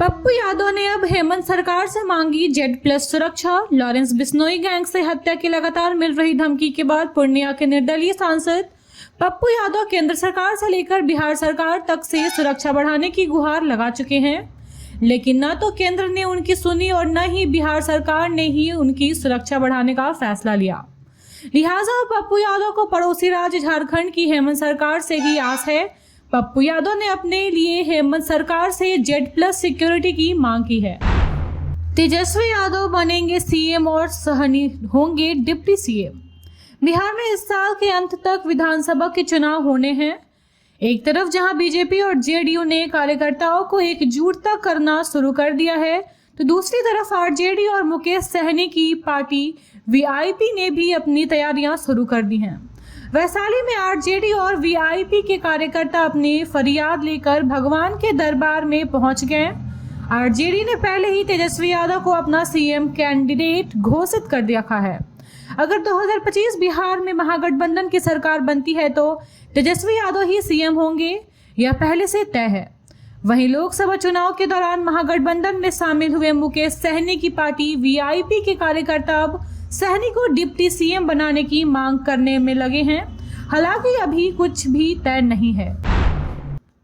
पप्पू यादव ने अब हेमंत सरकार से मांगी Z+ सुरक्षा। लॉरेंस बिश्नोई गैंग से हत्या की लगातार मिल रही धमकी के बाद पूर्णिया के निर्दलीय सांसद पप्पू यादव केंद्र सरकार से लेकर बिहार सरकार तक से सुरक्षा बढ़ाने की गुहार लगा चुके हैं, लेकिन न तो केंद्र ने उनकी सुनी और न ही बिहार सरकार ने ही उनकी सुरक्षा बढ़ाने का फैसला लिया। लिहाजा पप्पू यादव को पड़ोसी राज्य झारखंड की हेमंत सरकार से ही आस है। पप्पू यादव ने अपने लिए हेमंत सरकार से Z+ सिक्योरिटी की मांग की है। तेजस्वी यादव बनेंगे सीएम और सहनी होंगे डिप्टी सीएम। बिहार में इस साल के अंत तक विधानसभा के चुनाव होने हैं। एक तरफ जहां बीजेपी और जेडीयू ने कार्यकर्ताओं को एकजुटता करना शुरू कर दिया है, तो दूसरी तरफ आरजेडी और मुकेश सहनी की पार्टी वीआईपी ने भी अपनी तैयारियां शुरू कर दी हैं। वैशाली में आरजेडी और वीआईपी के कार्यकर्ता अपनी फरियाद लेकर भगवान के दरबार में पहुंच गए। आरजेडी ने पहले ही तेजस्वी यादव को अपना सीएम कैंडिडेट घोषित कर रखा है। अगर 2025 बिहार में महागठबंधन की सरकार बनती है तो तेजस्वी यादव ही सीएम होंगे, यह पहले से तय है। वहीं लोकसभा चुनाव के दौरान महागठबंधन में शामिल हुए मुकेश सहनी की पार्टी वीआईपी के कार्यकर्ता अब सहनी को डिप्टी सीएम बनाने की मांग करने में लगे हैं। हालांकि अभी कुछ भी तय नहीं है।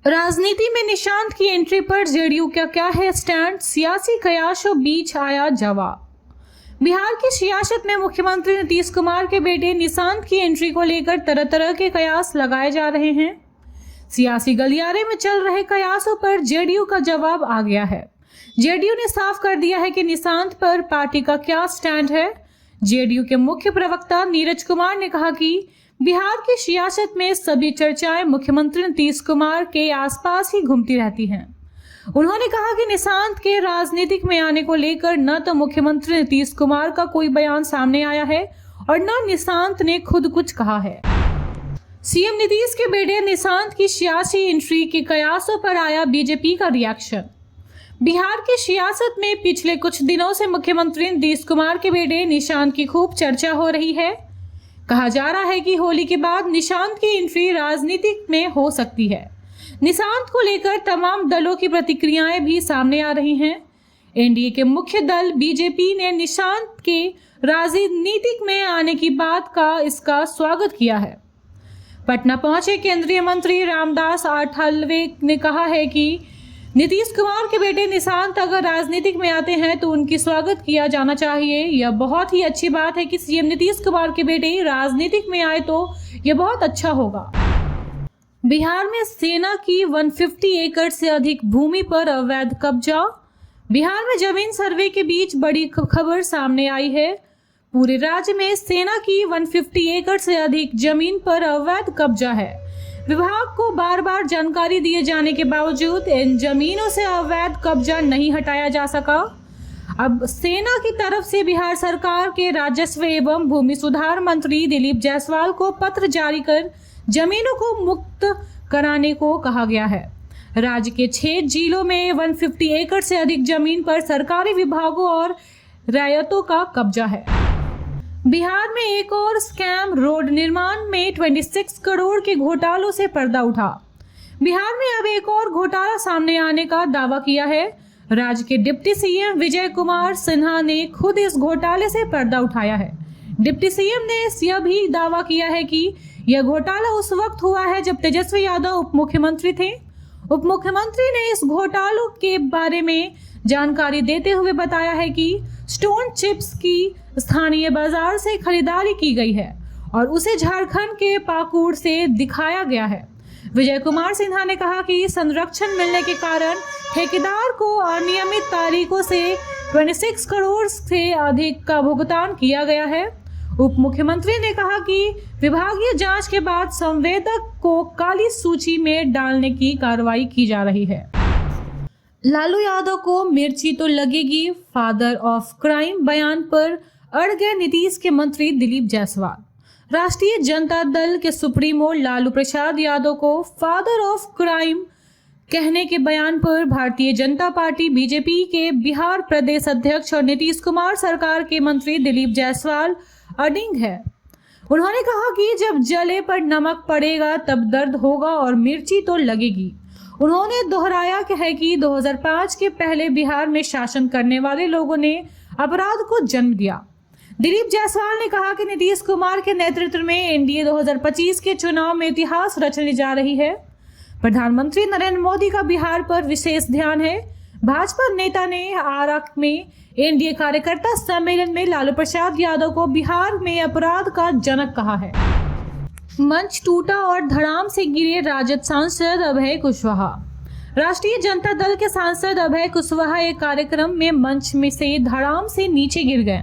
राजनीति में निशांत की एंट्री पर जेडीयू का क्या है स्टैंड? सियासी कयासों बीच आया जवाब। बिहार की सियासत में मुख्यमंत्री नीतीश कुमार के बेटे निशांत की एंट्री को लेकर तरह तरह के कयास लगाए जा रहे हैं। सियासी गलियारे में चल रहे कयासों पर जेडीयू का जवाब आ गया है। जेडीयू ने साफ कर दिया है कि निशांत पर पार्टी का क्या स्टैंड है। जेडीयू के मुख्य प्रवक्ता नीरज कुमार ने कहा कि बिहार की सियासत में सभी चर्चाएं मुख्यमंत्री नीतीश कुमार के आसपास ही घूमती रहती हैं। उन्होंने कहा कि निशांत के राजनीतिक में आने को लेकर न तो मुख्यमंत्री नीतीश कुमार का कोई बयान सामने आया है और न निशांत ने खुद कुछ कहा है। सीएम नीतीश के बेटे निशांत की सियासी एंट्री के कयासों पर आया बीजेपी का रिएक्शन। बिहार की सियासत में पिछले कुछ दिनों से मुख्यमंत्री नीतीश कुमार के बेटे निशांत की खूब चर्चा हो रही है। कहा जा रहा है कि होली के बाद निशांत की एंट्री राजनीति में हो सकती है। निशांत को लेकर तमाम दलों की प्रतिक्रियाएं भी सामने आ रही हैं। एनडीए के मुख्य दल बीजेपी ने निशांत के राजनीतिक में आने की बात का इसका स्वागत किया है। पटना पहुंचे केंद्रीय मंत्री रामदास आठवले ने कहा है कि नीतीश कुमार के बेटे निशांत अगर राजनीतिक में आते हैं तो उनकी स्वागत किया जाना चाहिए। यह बहुत ही अच्छी बात है कि सीएम नीतीश कुमार के बेटे राजनीतिक में आए तो यह बहुत अच्छा होगा। बिहार में सेना की 150 एकड़ से अधिक भूमि पर अवैध कब्जा। बिहार में जमीन सर्वे के बीच बड़ी खबर सामने आई है। पूरे राज्य में सेना की 150 एकड़ से अधिक जमीन पर अवैध कब्जा है। विभाग को बार बार जानकारी दिए जाने के बावजूद इन जमीनों से अवैध कब्जा नहीं हटाया जा सका। अब सेना की तरफ से बिहार सरकार के राजस्व एवं भूमि सुधार मंत्री दिलीप जायसवाल को पत्र जारी कर जमीनों को मुक्त कराने को कहा गया है। राज्य के 6 जिलों में 150 एकड़ से अधिक जमीन पर सरकारी विभागों और रियायतों का कब्जा है। बिहार में एक और स्कैम। रोड निर्माण में 26 करोड़ के घोटालों से पर्दा उठा। बिहार में अब एक और घोटाला सामने आने का दावा किया है। राज्य के डिप्टी सीएम विजय कुमार सिन्हा ने खुद इस घोटाले से पर्दा उठाया है। डिप्टी सीएम ने यह भी दावा किया है कि यह घोटाला उस वक्त हुआ है जब तेजस्वी यादव उप मुख्यमंत्री थे। उप मुख्यमंत्री ने इस घोटालों के बारे में जानकारी देते हुए बताया है कि स्टोन चिप्स की स्थानीय बाजार से खरीदारी की गई है और उसे झारखंड के पाकुड़ से दिखाया गया है। विजय कुमार सिन्हा ने कहा कि संरक्षण मिलने के कारण ठेकेदार को अनियमित तारीखों से 26 करोड़ से अधिक का भुगतान किया गया है। उप मुख्यमंत्री ने कहा कि विभागीय जांच के बाद संवेदक को काली सूची में डालने की कार्रवाई की जा रही है। लालू यादव को मिर्ची तो लगेगी, फादर ऑफ क्राइम बयान पर अड़ गए नीतीश के मंत्री दिलीप जायसवाल। राष्ट्रीय जनता दल के सुप्रीमो लालू प्रसाद यादव को फादर ऑफ क्राइम कहने के बयान पर भारतीय जनता पार्टी बीजेपी के बिहार प्रदेश अध्यक्ष और नीतीश कुमार सरकार के मंत्री दिलीप जायसवाल अडिग है। उन्होंने कहा कि जब जले पर नमक पड़ेगा तब दर्द होगा और मिर्ची तो लगेगी। उन्होंने दोहराया कि 2005 के पहले बिहार में शासन करने वाले लोगों ने अपराध को जन्म दिया। दिलीप जायसवाल ने कहा कि नीतीश कुमार के नेतृत्व में एनडीए 2025 के चुनाव में इतिहास रचने जा रही है। प्रधानमंत्री नरेंद्र मोदी का बिहार पर विशेष ध्यान है। भाजपा नेता ने आरा में एनडीए कार्यकर्ता सम्मेलन में लालू प्रसाद यादव को बिहार में अपराध का जनक कहा है। मंच टूटा और धड़ाम से गिरे राजद सांसद अभय कुशवाहा। राष्ट्रीय जनता दल के सांसद अभय कुशवाहा एक कार्यक्रम में मंच में से धड़ाम से नीचे गिर गए।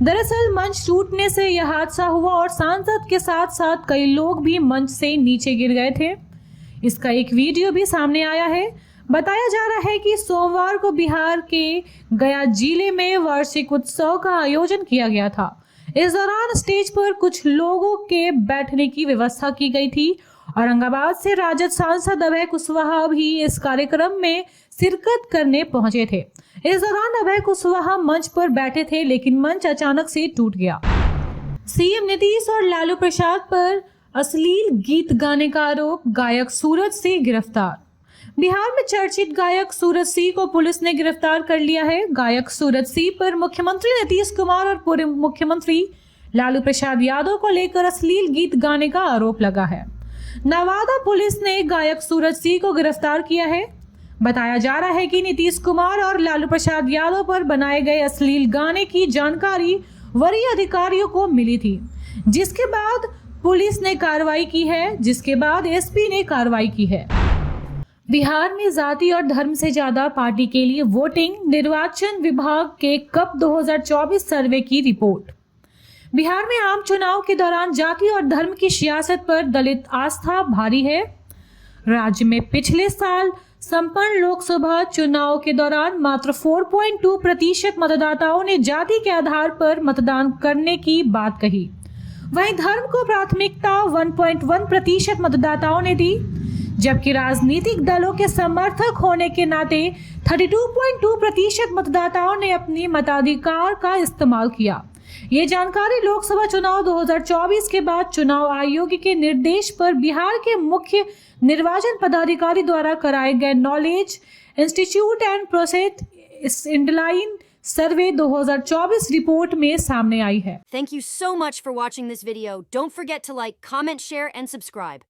दरअसल मंच टूटने से यह हादसा हुआ और सांसद के साथ साथ कई लोग भी मंच से नीचे गिर गए थे। इसका एक वीडियो भी सामने आया है। बताया जा रहा है कि सोमवार को बिहार के गया जिले में वार्षिक उत्सव का आयोजन किया गया था। इस दौरान स्टेज पर कुछ लोगों के बैठने की व्यवस्था की गई थी। औरंगाबाद से राजद सांसद अभय कुशवाहा भी इस कार्यक्रम में शिरकत करने पहुंचे थे। इस दौरान अभय कुशवाहा मंच पर बैठे थे, लेकिन मंच अचानक से टूट गया। सीएम नीतीश और लालू प्रसाद पर अश्लील गीत गाने का आरोप, गायक सूरज सिंह गिरफ्तार। बिहार में चर्चित गायक सूरज सिंह को पुलिस ने गिरफ्तार कर लिया है। गायक सूरज सिंह पर मुख्यमंत्री नीतीश कुमार और पूर्व मुख्यमंत्री लालू प्रसाद यादव को लेकर अश्लील गीत गाने का आरोप लगा है। नवादा पुलिस ने गायक सूरज सिंह को गिरफ्तार किया है। बताया जा रहा है कि नीतीश कुमार और लालू प्रसाद यादव पर बनाए गए अश्लील गाने की जानकारी वरीय अधिकारियों को मिली थी, जिसके बाद पुलिस ने कार्रवाई की है, जिसके बाद एसपी ने कार्रवाई की है। बिहार में जाति और धर्म से ज्यादा पार्टी के लिए वोटिंग, निर्वाचन विभाग के कप 2024 सर्वे की रिपोर्ट। बिहार में आम चुनाव के दौरान जाति और धर्म की सियासत पर दलित आस्था भारी है। राज्य में पिछले साल संपन्न लोकसभा चुनाव के दौरान मात्र 4.2% मतदाताओं ने जाति के आधार पर मतदान करने की बात कही। वहीं धर्म को प्राथमिकता 1.1% मतदाताओं ने दी, जबकि राजनीतिक दलों के समर्थक होने के नाते 32.2% मतदाताओं ने अपनी मताधिकार का इस्तेमाल किया। ये जानकारी लोकसभा चुनाव 2024 के बाद चुनाव आयोग के निर्देश पर बिहार के मुख्य निर्वाचन पदाधिकारी द्वारा कराए गए knowledge institute and process endline survey 2024 report में सामने आई है। Thank you so much for watching this video. Don't forget to like, comment, share and subscribe.